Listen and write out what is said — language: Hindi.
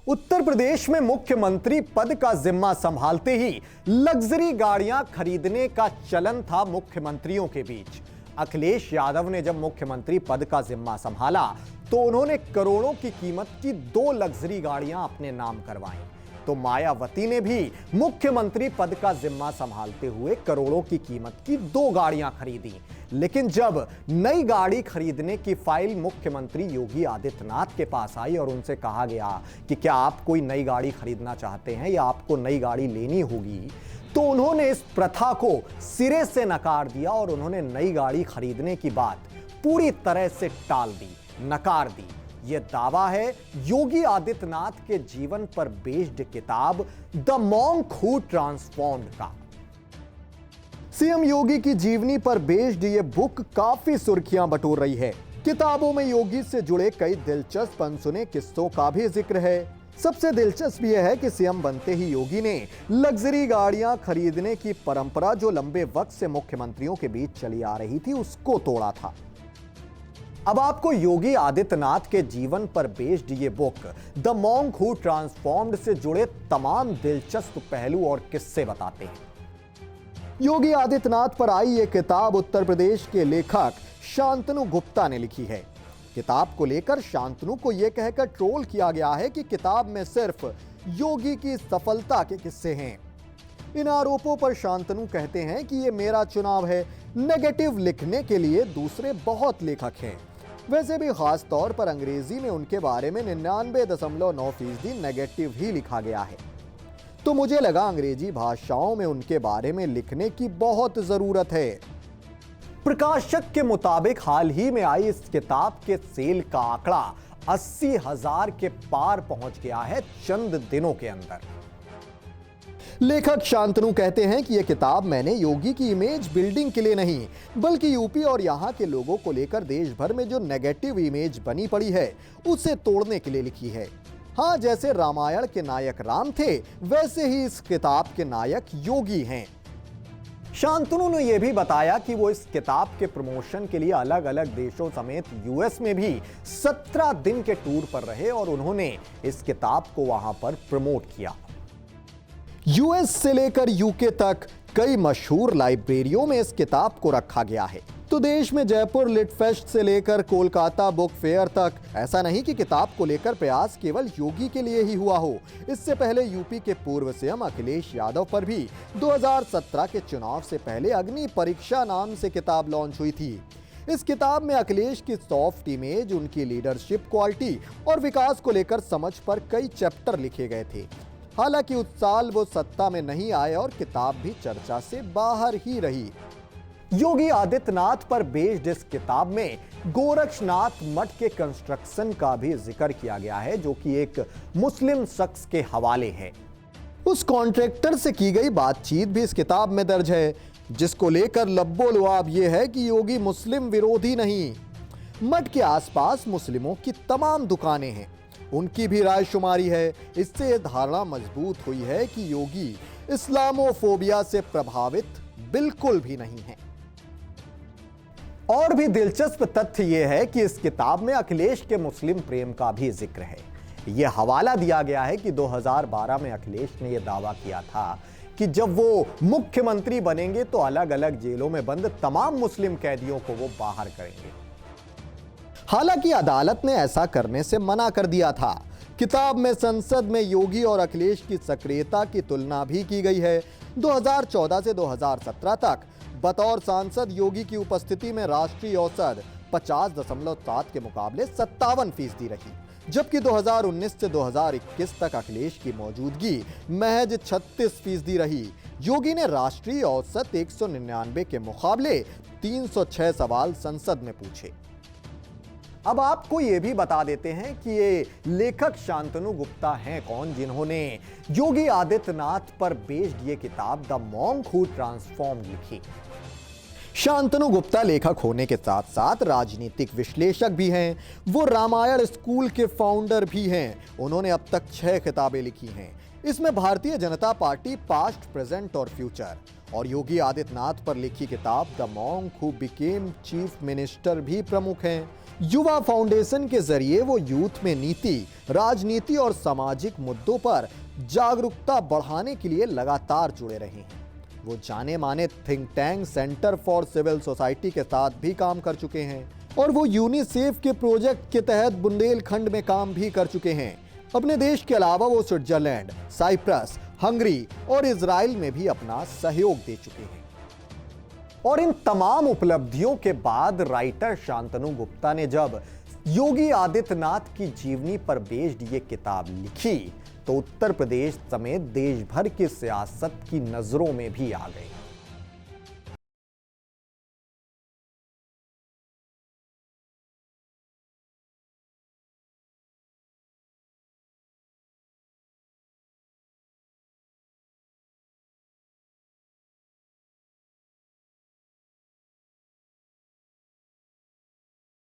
उत्तर प्रदेश में मुख्यमंत्री पद का जिम्मा संभालते ही लग्जरी गाड़ियां खरीदने का चलन था मुख्यमंत्रियों के बीच। अखिलेश यादव ने जब मुख्यमंत्री पद का जिम्मा संभाला तो उन्होंने करोड़ों की कीमत की 2 लग्जरी गाड़ियां अपने नाम करवाईं। तो मायावती ने भी मुख्यमंत्री पद का जिम्मा संभालते हुए करोड़ों की कीमत की 2 गाड़ियां खरीदी। लेकिन जब नई गाड़ी खरीदने की फाइल मुख्यमंत्री योगी आदित्यनाथ के पास आई और उनसे कहा गया कि क्या आप कोई नई गाड़ी खरीदना चाहते हैं या आपको नई गाड़ी लेनी होगी, तो उन्होंने इस प्रथा को सिरे से नकार दिया और उन्होंने नई गाड़ी खरीदने की बात पूरी तरह से टाल दी, नकार दी। यह दावा है योगी आदित्यनाथ के जीवन पर बेस्ड किताब द मॉन्क हू ट्रांसफॉर्म्ड का। सीएम योगी की जीवनी पर बेस्ड ये बुक काफी सुर्खियां बटोर रही है। किताबों में योगी से जुड़े कई दिलचस्प अनसुने किस्सों का भी जिक्र है। सबसे दिलचस्प यह है कि सीएम बनते ही योगी ने लग्जरी गाड़ियां खरीदने की परंपरा जो लंबे वक्त से मुख्यमंत्रियों के बीच चली आ रही थी, उसको तोड़ा था। अब आपको योगी आदित्यनाथ के जीवन पर बेस्ड ये book the monk who transformed से जुड़े तमाम दिलचस्प पहलू और किस्से बताते हैं। योगी आदित्यनाथ पर आई ये किताब उत्तर प्रदेश के लेखक शांतनु गुप्ता ने लिखी है। किताब को लेकर शांतनु को यह कहकर ट्रोल किया गया है कि किताब में सिर्फ योगी की सफलता के किस्से हैं। इन आरोपों पर शांतनु कहते हैं कि यह मेरा चुनाव है, नेगेटिव लिखने के लिए दूसरे बहुत लेखक हैं। वैसे भी खास तौर पर अंग्रेजी में उनके बारे में 99.9% नेगेटिव ही लिखा गया है। तो मुझे लगा अंग्रेजी भाषाओं में उनके बारे में लिखने की बहुत जरूरत है। प्रकाशक के मुताबिक हाल ही में आई इस किताब के सेल का आंकड़ा 80,000 के पार पहुंच गया है चंद दिनों के अंदर। लेखक शांतनु कहते हैं कि यह किताब मैंने योगी की इमेज बिल्डिंग के लिए नहीं, बल्कि यूपी और यहां के लोगों को लेकर देश भर में जो नेगेटिव इमेज बनी पड़ी है उसे तोड़ने के लिए लिखी है। हाँ, जैसे रामायण के नायक राम थे, वैसे ही इस किताब के नायक योगी हैं। शांतनु ने यह भी बताया कि वो इस किताब के प्रमोशन के लिए अलग अलग देशों समेत यूएस में भी 17 दिन के टूर पर रहे और उन्होंने इस किताब को वहां पर प्रमोट किया। यूएस से लेकर यूके तक कई मशहूर लाइब्रेरियों में इस किताब को रखा गया है। तो देश में जयपुर लिट फेस्ट से लेकर कोलकाता बुक फेयर तक ऐसा नहीं कि किताब को लेकर प्रयास केवल योगी के लिए ही हुआ हो। इससे पहले यूपी के पूर्व सीएम अखिलेश यादव पर भी 2017 के चुनाव से पहले अग्नि परीक्षा नाम से किताब लॉन्च हुई थी। इस किताब में अखिलेश की सॉफ्ट इमेज, उनकी लीडरशिप क्वालिटी और विकास को लेकर समझ पर कई चैप्टर लिखे गए थे। हालांकि उस साल वो सत्ता में नहीं आए और किताब भी चर्चा से बाहर ही रही। योगी आदित्यनाथ पर बेस्ड इस किताब में गोरक्षनाथ मठ के कंस्ट्रक्शन का भी जिक्र किया गया है, जो कि एक मुस्लिम शख्स के हवाले है। उस कॉन्ट्रैक्टर से की गई बातचीत भी इस किताब में दर्ज है, जिसको लेकर लब्बो लुआब यह है कि योगी मुस्लिम विरोधी नहीं। मठ के आसपास मुस्लिमों की तमाम दुकानें हैं, उनकी भी रायशुमारी है। इससे यह धारणा मजबूत हुई है कि योगी इस्लामोफोबिया से प्रभावित बिल्कुल भी नहीं है। और भी दिलचस्प तथ्य यह है कि इस किताब में अखिलेश के मुस्लिम प्रेम का भी जिक्र है। यह हवाला दिया गया है कि 2012 में अखिलेश ने यह दावा किया था कि जब वो मुख्यमंत्री बनेंगे तो अलग अलग जेलों में बंद तमाम मुस्लिम कैदियों को वो बाहर करेंगे। हालांकि अदालत ने ऐसा करने से मना कर दिया था। किताब में संसद में योगी और अखिलेश की सक्रियता की तुलना भी की गई है। 2014 से 2017 तक बतौर सांसद योगी की उपस्थिति में राष्ट्रीय औसत 50.7 के मुकाबले 57% रही, जबकि 2019 से 2021 तक अखिलेश की मौजूदगी महज 36% रही। योगी ने राष्ट्रीय औसत 199 के मुकाबले 306 सवाल संसद में पूछे। अब आपको यह भी बता देते हैं कि ये लेखक शांतनु गुप्ता हैं कौन, जिन्होंने योगी आदित्यनाथ पर बेस्ड ये किताब द मॉन्क हू ट्रांसफॉर्म्ड लिखी। शांतनु गुप्ता लेखक होने के साथ साथ राजनीतिक विश्लेषक भी हैं। वो रामायण स्कूल के फाउंडर भी हैं। उन्होंने अब तक 6 किताबें लिखी हैं। इसमें Bharatiya Janata party past, present और फ्यूचर और योगी आदित्यनाथ पर लिखी किताब the monk who became chief minister भी प्रमुख हैं। युवा फाउंडेशन के जरिए वो यूथ में नीति, राजनीति और सामाजिक मुद्दों पर जागरूकता बढ़ाने के लिए लगातार जुड़े रहे हैं। वो जाने माने think tank centre for civil society के साथ भी काम कर चुके हैं और वो यूनिसेफ के प्रोजेक्ट के तहत बुंदेलखंड में काम भी कर चुके हैं। अपने देश के अलावा वो स्विट्जरलैंड, साइप्रस, हंगरी और इजराइल में भी अपना सहयोग दे चुके हैं। और इन तमाम उपलब्धियों के बाद राइटर शांतनु गुप्ता ने जब योगी आदित्यनाथ की जीवनी पर बेस्ड ये किताब लिखी तो उत्तर प्रदेश समेत देश भर की सियासत की नजरों में भी आ गई।